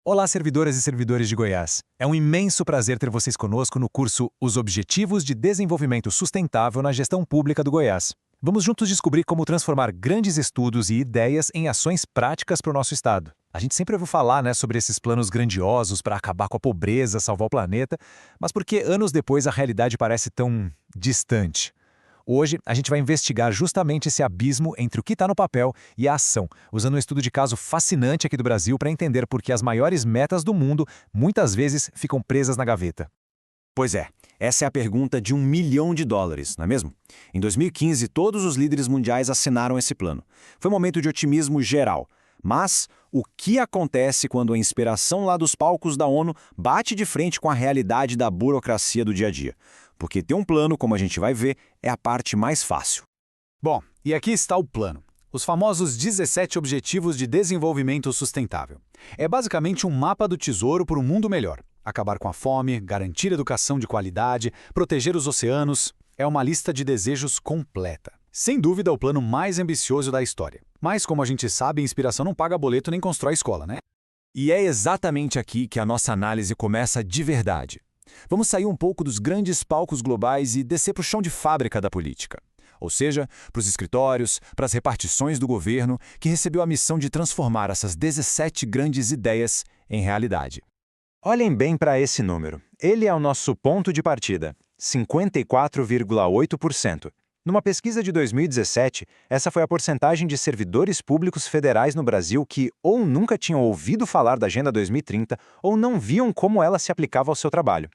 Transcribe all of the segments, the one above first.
Olá, servidoras e servidores de Goiás. É um imenso prazer ter vocês conosco no curso Os Objetivos de Desenvolvimento Sustentável na Gestão Pública do Goiás. Vamos juntos descobrir como transformar grandes estudos e ideias em ações práticas para o nosso estado. A gente sempre ouviu falar, sobre esses planos grandiosos para acabar com a pobreza, salvar o planeta, mas por que anos depois a realidade parece tão distante? Hoje, a gente vai investigar justamente esse abismo entre o que está no papel e a ação, usando um estudo de caso fascinante aqui do Brasil para entender por que as maiores metas do mundo muitas vezes ficam presas na gaveta. Pois é, essa é a pergunta de US$ 1.000.000, não é mesmo? Em 2015, todos os líderes mundiais assinaram esse plano. Foi um momento de otimismo geral. Mas o que acontece quando a inspiração lá dos palcos da ONU bate de frente com a realidade da burocracia do dia a dia? Porque ter um plano, como a gente vai ver, é a parte mais fácil. Bom, e aqui está o plano. Os famosos 17 Objetivos de Desenvolvimento Sustentável. É basicamente um mapa do tesouro para um mundo melhor. Acabar com a fome, garantir educação de qualidade, proteger os oceanos. É uma lista de desejos completa. Sem dúvida, o plano mais ambicioso da história. Mas, como a gente sabe, inspiração não paga boleto nem constrói escola, né? E é exatamente aqui que a nossa análise começa de verdade. Vamos sair um pouco dos grandes palcos globais e descer para o chão de fábrica da política. Ou seja, para os escritórios, para as repartições do governo, que recebeu a missão de transformar essas 17 grandes ideias em realidade. Olhem bem para esse número. Ele é o nosso ponto de partida, 54,8%. Numa pesquisa de 2017, essa foi a porcentagem de servidores públicos federais no Brasil que ou nunca tinham ouvido falar da Agenda 2030 ou não viam como ela se aplicava ao seu trabalho.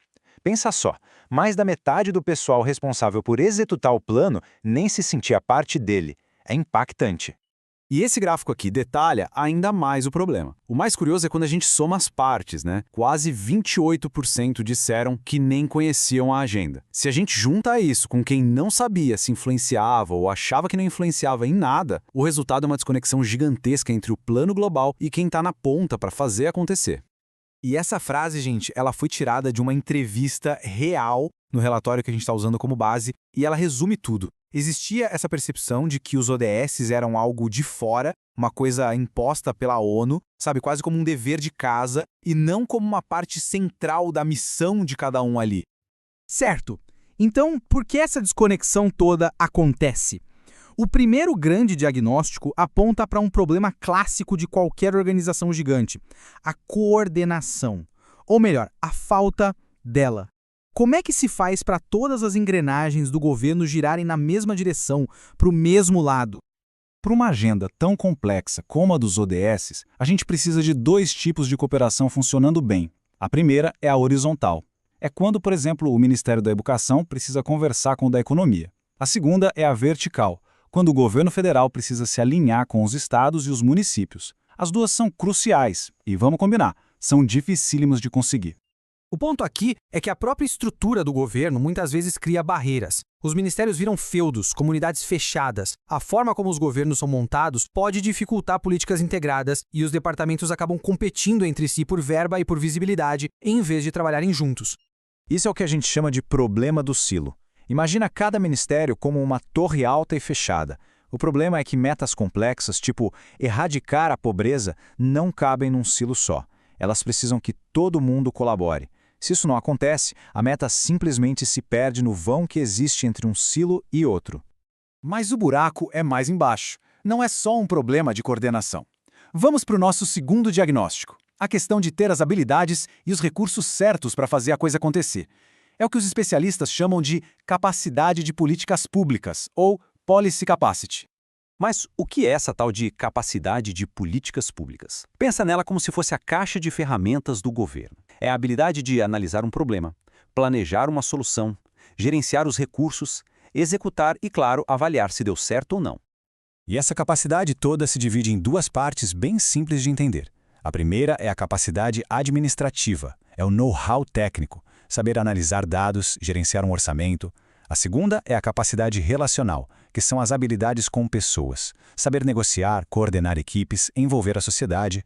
Pensa só, mais da metade do pessoal responsável por executar o plano nem se sentia parte dele. É impactante. E esse gráfico aqui detalha ainda mais o problema. O mais curioso é quando a gente soma as partes, né? Quase 28% disseram que nem conheciam a agenda. Se a gente junta isso com quem não sabia se influenciava ou achava que não influenciava em nada, o resultado é uma desconexão gigantesca entre o plano global e quem está na ponta para fazer acontecer. E essa frase, gente, ela foi tirada de uma entrevista real no relatório que a gente está usando como base, e ela resume tudo. Existia essa percepção de que os ODS eram algo de fora, uma coisa imposta pela ONU, sabe, quase como um dever de casa, e não como uma parte central da missão de cada um ali. Certo. Então, por que essa desconexão toda acontece? O primeiro grande diagnóstico aponta para um problema clássico de qualquer organização gigante: a coordenação. Ou melhor, a falta dela. Como é que se faz para todas as engrenagens do governo girarem na mesma direção, para o mesmo lado? Para uma agenda tão complexa como a dos ODS, a gente precisa de dois tipos de cooperação funcionando bem. A primeira é a horizontal. É quando, por exemplo, o Ministério da Educação precisa conversar com o da Economia. A segunda é a vertical, quando o governo federal precisa se alinhar com os estados e os municípios. As duas são cruciais e, vamos combinar, são dificílimas de conseguir. O ponto aqui é que a própria estrutura do governo muitas vezes cria barreiras. Os ministérios viram feudos, comunidades fechadas. A forma como os governos são montados pode dificultar políticas integradas e os departamentos acabam competindo entre si por verba e por visibilidade, em vez de trabalharem juntos. Isso é o que a gente chama de problema do silo. Imagina cada ministério como uma torre alta e fechada. O problema é que metas complexas, tipo erradicar a pobreza, não cabem num silo só. Elas precisam que todo mundo colabore. Se isso não acontece, a meta simplesmente se perde no vão que existe entre um silo e outro. Mas o buraco é mais embaixo. Não é só um problema de coordenação. Vamos para o nosso segundo diagnóstico. A questão de ter as habilidades e os recursos certos para fazer a coisa acontecer. É o que os especialistas chamam de capacidade de políticas públicas, ou policy capacity. Mas o que é essa tal de capacidade de políticas públicas? Pensa nela como se fosse a caixa de ferramentas do governo. É a habilidade de analisar um problema, planejar uma solução, gerenciar os recursos, executar e, claro, avaliar se deu certo ou não. E essa capacidade toda se divide em duas partes bem simples de entender. A primeira é a capacidade administrativa, é o know-how técnico, saber analisar dados, gerenciar um orçamento. A segunda é a capacidade relacional, que são as habilidades com pessoas, saber negociar, coordenar equipes, envolver a sociedade.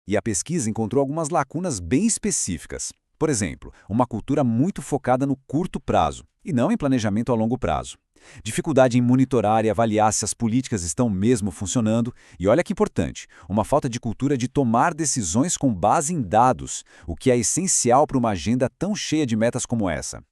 E a pesquisa encontrou algumas lacunas bem específicas. Por exemplo, uma cultura muito focada no curto prazo, e não em planejamento a longo prazo. Dificuldade em monitorar e avaliar se as políticas estão mesmo funcionando. E olha que importante, uma falta de cultura de tomar decisões com base em dados, o que é essencial para uma agenda tão cheia de metas como essa.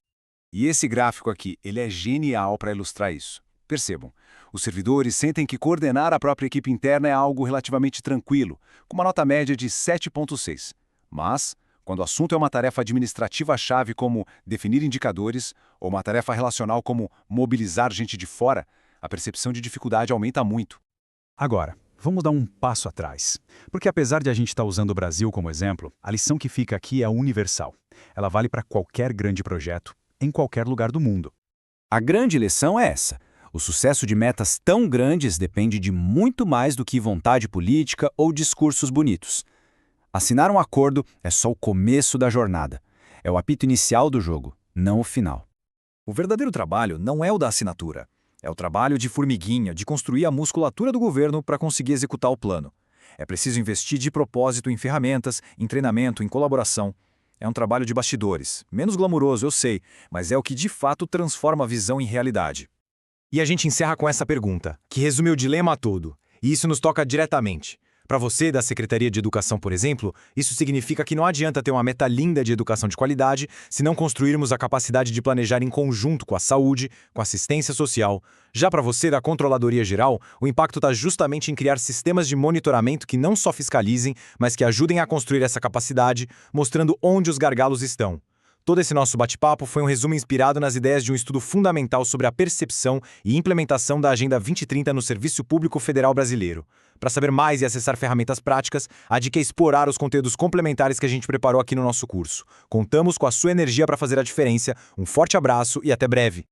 E esse gráfico aqui, ele é genial para ilustrar isso. Percebam, os servidores sentem que coordenar a própria equipe interna é algo relativamente tranquilo, com uma nota média de 7,6. Mas, quando o assunto é uma tarefa administrativa-chave como definir indicadores, ou uma tarefa relacional como mobilizar gente de fora, a percepção de dificuldade aumenta muito. Agora, vamos dar um passo atrás. Porque apesar de a gente estar usando o Brasil como exemplo, a lição que fica aqui é universal. Ela vale para qualquer grande projeto, em qualquer lugar do mundo. A grande lição é essa. O sucesso de metas tão grandes depende de muito mais do que vontade política ou discursos bonitos. Assinar um acordo é só o começo da jornada. É o apito inicial do jogo, não o final. O verdadeiro trabalho não é o da assinatura. É o trabalho de formiguinha, de construir a musculatura do governo para conseguir executar o plano. É preciso investir de propósito em ferramentas, em treinamento, em colaboração. É um trabalho de bastidores. Menos glamuroso, eu sei, mas é o que de fato transforma a visão em realidade. E a gente encerra com essa pergunta, que resume o dilema todo. E isso nos toca diretamente. Para você, da Secretaria de Educação, por exemplo, isso significa que não adianta ter uma meta linda de educação de qualidade se não construirmos a capacidade de planejar em conjunto com a saúde, com a assistência social. Já para você, da Controladoria Geral, o impacto está justamente em criar sistemas de monitoramento que não só fiscalizem, mas que ajudem a construir essa capacidade, mostrando onde os gargalos estão. Todo esse nosso bate-papo foi um resumo inspirado nas ideias de um estudo fundamental sobre a percepção e implementação da Agenda 2030 no Serviço Público Federal Brasileiro. Para saber mais e acessar ferramentas práticas, a dica é explorar os conteúdos complementares que a gente preparou aqui no nosso curso. Contamos com a sua energia para fazer a diferença. Um forte abraço e até breve!